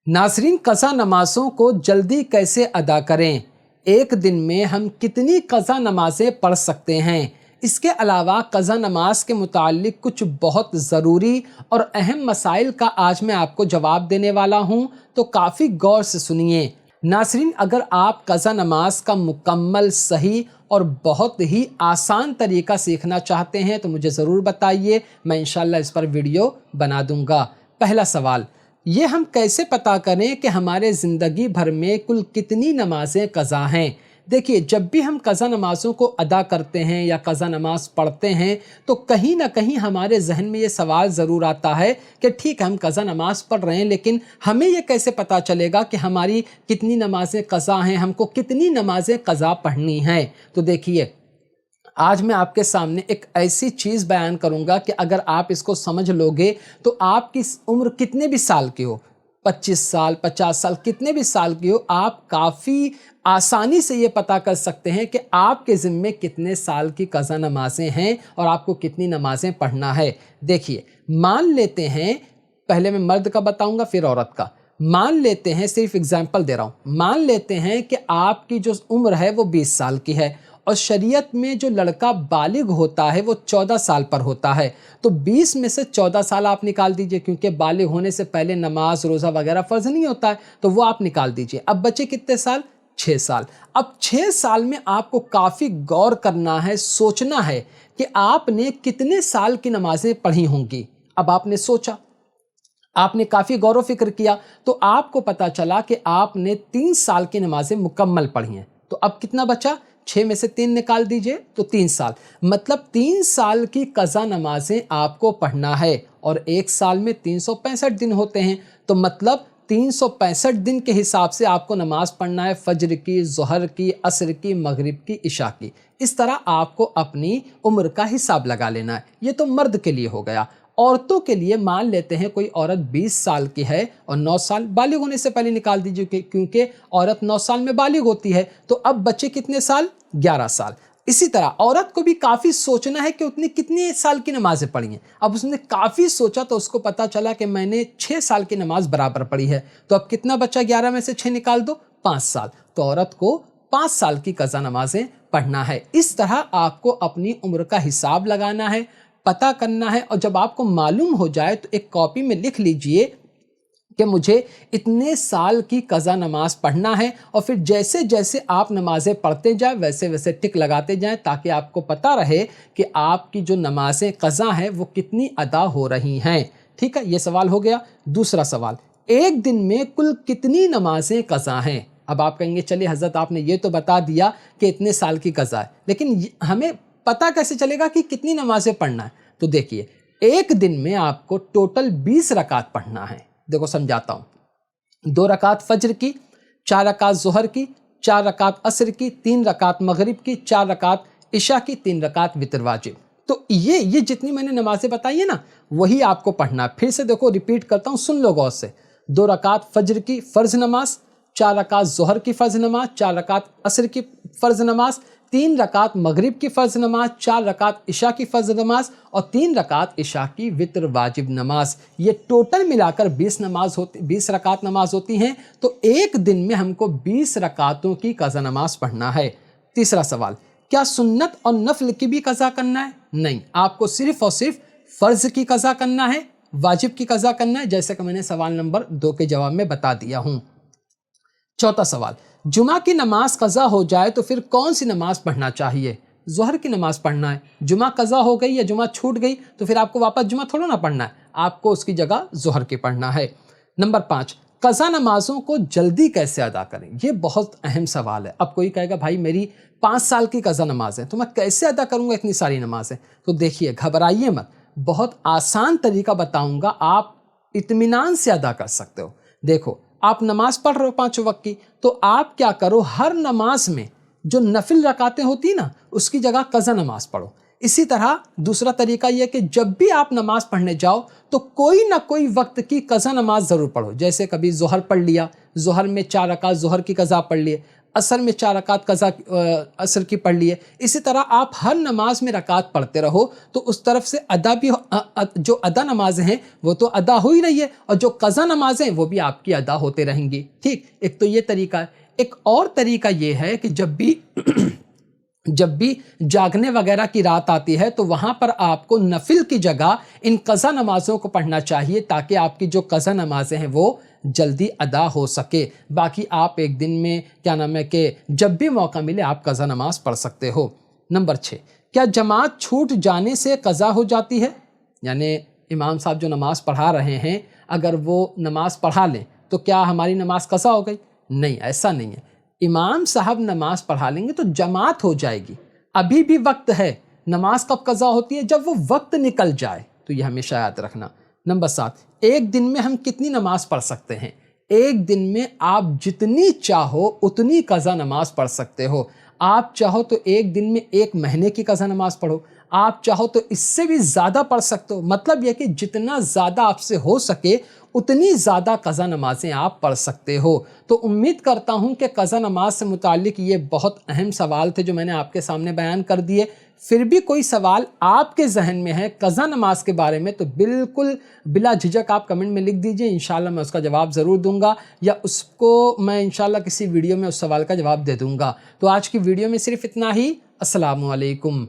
नाज़रीन, क़ज़ा नमाज़ों को जल्दी कैसे अदा करें? एक दिन में हम कितनी क़ज़ा नमाज़ें पढ़ सकते हैं? इसके अलावा क़ज़ा नमाज के मुताल्लिक़ कुछ बहुत ज़रूरी और अहम मसाइल का आज मैं आपको जवाब देने वाला हूँ, तो काफ़ी गौर से सुनिए। नाज़रीन, अगर आप क़ज़ा नमाज का मुकम्मल, सही और बहुत ही आसान तरीका सीखना चाहते हैं तो मुझे ज़रूर बताइए, मैं इंशाअल्लाह इस पर वीडियो बना दूँगा। पहला सवाल, ये हम कैसे पता करें कि हमारे ज़िंदगी भर में कुल कितनी नमाज़ें क़ज़ा हैं? देखिए, जब भी हम क़ज़ा नमाज़ों को अदा करते हैं या क़ज़ा नमाज़ पढ़ते हैं तो कहीं ना कहीं हमारे जहन में ये सवाल ज़रूर आता है कि ठीक है, हम क़ज़ा नमाज़ पढ़ रहे हैं, लेकिन हमें ये कैसे पता चलेगा कि हमारी कितनी नमाज़ें क़ज़ा हैं, हमको कितनी नमाज़ें क़ज़ा पढ़नी हैं? तो देखिए, आज मैं आपके सामने एक ऐसी चीज़ बयान करूंगा कि अगर आप इसको समझ लोगे तो आपकी उम्र कितने भी साल की हो, 25 साल, 50 साल, कितने भी साल की हो, आप काफ़ी आसानी से ये पता कर सकते हैं कि आपके ज़िम्मे कितने साल की क़ज़ा नमाज़ें हैं और आपको कितनी नमाज़ें पढ़ना है। देखिए, मान लेते हैं, पहले मैं मर्द का बताऊंगा फिर औरत का। मान लेते हैं, सिर्फ एग्जाम्पल दे रहा हूँ, मान लेते हैं कि आपकी जो उम्र है वो 20 साल की है और शरीयत में जो लड़का बालिग होता है वो 14 साल पर होता है। तो 20 में से 14 साल आप निकाल दीजिए, क्योंकि बालिग होने से पहले नमाज, रोज़ा वगैरह फ़र्ज़ नहीं होता है, तो वो आप निकाल दीजिए। अब बचे कितने साल? 6 साल। अब 6 साल में आपको काफ़ी गौर करना है, सोचना है कि आपने कितने साल की नमाज़ें पढ़ी होंगी। अब आपने सोचा, आपने काफ़ी गौर व फिक्र किया, तो आपको पता चला कि आपने 3 साल की नमाज़ें मुकम्मल पढ़ी हैं। तो अब कितना बचा? 6 में से 3 निकाल दीजिए तो 3 साल, मतलब 3 साल की क़ज़ा नमाज़ें आपको पढ़ना है। और एक साल में 365 दिन होते हैं, तो मतलब 365 दिन के हिसाब से आपको नमाज़ पढ़ना है, फ़ज्र की, ज़ोहर की, असर की, मगरिब की, इशा की। इस तरह आपको अपनी उम्र का हिसाब लगा लेना है। ये तो मर्द के लिए हो गया। औरतों के लिए मान लेते हैं कोई औरत 20 साल की है और 9 साल, बालिग होने से पहले निकाल दीजिए क्योंकि औरत 9 साल में बालिग होती है। तो अब बचे कितने साल? 11 साल। इसी तरह औरत को भी काफ़ी सोचना है कि उसने कितने साल की नमाज़ें पढ़ी हैं। अब उसने काफ़ी सोचा तो उसको पता चला कि मैंने 6 साल की नमाज बराबर पढ़ी है। तो अब कितना बचा? 11 में से 6 निकाल दो, 5 साल। तो औरत को 5 साल की क़ज़ा नमाज़ें पढ़ना है। इस तरह आपको अपनी उम्र का हिसाब लगाना है, पता करना है, और जब आपको मालूम हो जाए तो एक कॉपी में लिख लीजिए कि मुझे इतने साल की क़ज़ा नमाज पढ़ना है, और फिर जैसे जैसे आप नमाज़ें पढ़ते जाएं वैसे वैसे टिक लगाते जाएं, ताकि आपको पता रहे कि आपकी जो नमाज़ें क़ज़ा हैं वो कितनी अदा हो रही हैं। ठीक है, ये सवाल हो गया। दूसरा सवाल, एक दिन में कुल कितनी नमाज़ें क़ज़ा हैं? अब आप कहेंगे, चलिए हज़रत आपने ये तो बता दिया कि इतने साल की क़ज़ा है, लेकिन हमें पता कैसे चलेगा कि कितनी नमाज़ें पढ़ना है? तो देखिए, एक दिन में आपको टोटल 20 रकात पढ़ना है। देखो समझाता हूँ। 2 रकात फ़ज्र की, 4 रकात ज़ोहर की, 4 रकात असर की, 3 रकात मगरिब की, 4 रकात इशा की, 3 रकात वितर वाजिब। तो ये जितनी मैंने नमाज़ें बताई है ना, वही आपको पढ़ना है। फिर से देखो, रिपीट करता हूँ, सुन लो गौर से। 2 रकात फ़ज्र की फ़र्ज़ नमाज, 4 रकात ज़ोहर की फ़र्ज़ नमाज, 4 रकात असर की फ़र्ज़ नमाज, 3 रकात मगरिब की फ़र्ज़ नमाज, 4 रकात इशा की फ़र्ज़ नमाज और 3 रकात इशा की वितर वाजिब नमाज। ये टोटल मिलाकर 20 रकात नमाज होती हैं। तो एक दिन में हमको 20 रकातों की क़ज़ा नमाज पढ़ना है। तीसरा सवाल, क्या सुन्नत और नफल की भी क़ज़ा करना है? नहीं, आपको सिर्फ और सिर्फ फ़र्ज़ की क़ज़ा करना है, वाजिब की क़ज़ा करना है, जैसे कि मैंने सवाल नंबर 2 के जवाब में बता दिया हूँ। चौथा सवाल, जुमा की नमाज क़ज़ा हो जाए तो फिर कौन सी नमाज पढ़ना चाहिए? ज़ोहर की नमाज पढ़ना है। जुमा क़ज़ा हो गई या जुमा छूट गई तो फिर आपको वापस जुमा थोड़ा ना पढ़ना है, आपको उसकी जगह ज़ोहर की पढ़ना है। नंबर 5, क़ज़ा नमाज़ों को जल्दी कैसे अदा करें? ये बहुत अहम सवाल है। अब कोई कहेगा, भाई मेरी 5 साल की क़ज़ा नमाज है, तो मैं कैसे अदा करूँगा इतनी सारी नमाज़ें? तो देखिए, घबराइए मत, बहुत आसान तरीका बताऊँगा, आप इत्मीनान से अदा कर सकते हो। देखो, आप नमाज पढ़ रहे हो 5 वक्त की, तो आप क्या करो, हर नमाज में जो नफिल रकातें होती ना, उसकी जगह क़ज़ा नमाज पढ़ो। इसी तरह दूसरा तरीका यह कि जब भी आप नमाज पढ़ने जाओ तो कोई ना कोई वक्त की क़ज़ा नमाज ज़रूर पढ़ो। जैसे कभी ज़ोहर पढ़ लिया, ظہر میں 4 رکعت ظہر کی قضا پڑھ لیے، عصر میں 4 رکعت قضا عصر کی پڑھ لیے، اسی طرح آپ ہر نماز میں رکعت پڑھتے رہو تو اس طرف سے ادا بھی جو ادا نمازیں ہیں وہ تو ادا ہو ہی رہی ہے، اور جو قضا نمازیں وہ بھی آپ کی ادا ہوتے رہیں گی، ٹھیک۔ ایک تو یہ طریقہ ہے۔ ایک اور طریقہ یہ ہے کہ جب بھی جاگنے وغیرہ کی رات آتی ہے تو وہاں پر آپ کو نفل کی جگہ ان قضا نمازوں کو پڑھنا چاہیے تاکہ آپ کی جو قضا نمازیں ہیں وہ جلدی ادا ہو سکے۔ باقی آپ ایک دن میں کیا نام ہے کہ جب بھی موقع ملے آپ قضا نماز پڑھ سکتے ہو۔ نمبر 6، کیا جماعت چھوٹ جانے سے قضا ہو جاتی ہے؟ یعنی امام صاحب جو نماز پڑھا رہے ہیں اگر وہ نماز پڑھا لیں تو کیا ہماری نماز قضا ہو گئی؟ نہیں، ایسا نہیں ہے۔ امام صاحب نماز پڑھا لیں گے تو جماعت ہو جائے گی، ابھی بھی وقت ہے۔ نماز کب قضا ہوتی ہے؟ جب وہ وقت نکل جائے، تو یہ ہمیشہ یاد رکھنا۔ نمبر 7، ایک دن میں ہم کتنی نماز پڑھ سکتے ہیں؟ ایک دن میں آپ جتنی چاہو اتنی قضا نماز پڑھ سکتے ہو۔ آپ چاہو تو ایک دن میں 1 مہینے کی قضا نماز پڑھو، آپ چاہو تو اس سے بھی زیادہ پڑھ سکتے ہو۔ مطلب یہ کہ جتنا زیادہ آپ سے ہو سکے اتنی زیادہ قضا نمازیں آپ پڑھ سکتے ہو۔ تو امید کرتا ہوں کہ قضا نماز سے متعلق یہ بہت اہم سوال تھے جو میں نے آپ کے سامنے بیان کر دیے۔ پھر بھی کوئی سوال آپ کے ذہن میں ہے قضا نماز کے بارے میں تو بالکل بلا جھجک آپ کمنٹ میں لکھ دیجئے، انشاءاللہ میں اس کا جواب ضرور دوں گا، یا اس کو میں انشاءاللہ کسی ویڈیو میں اس سوال کا جواب دے دوں گا۔ تو آج کی ویڈیو میں صرف اتنا ہی۔ السلام علیکم۔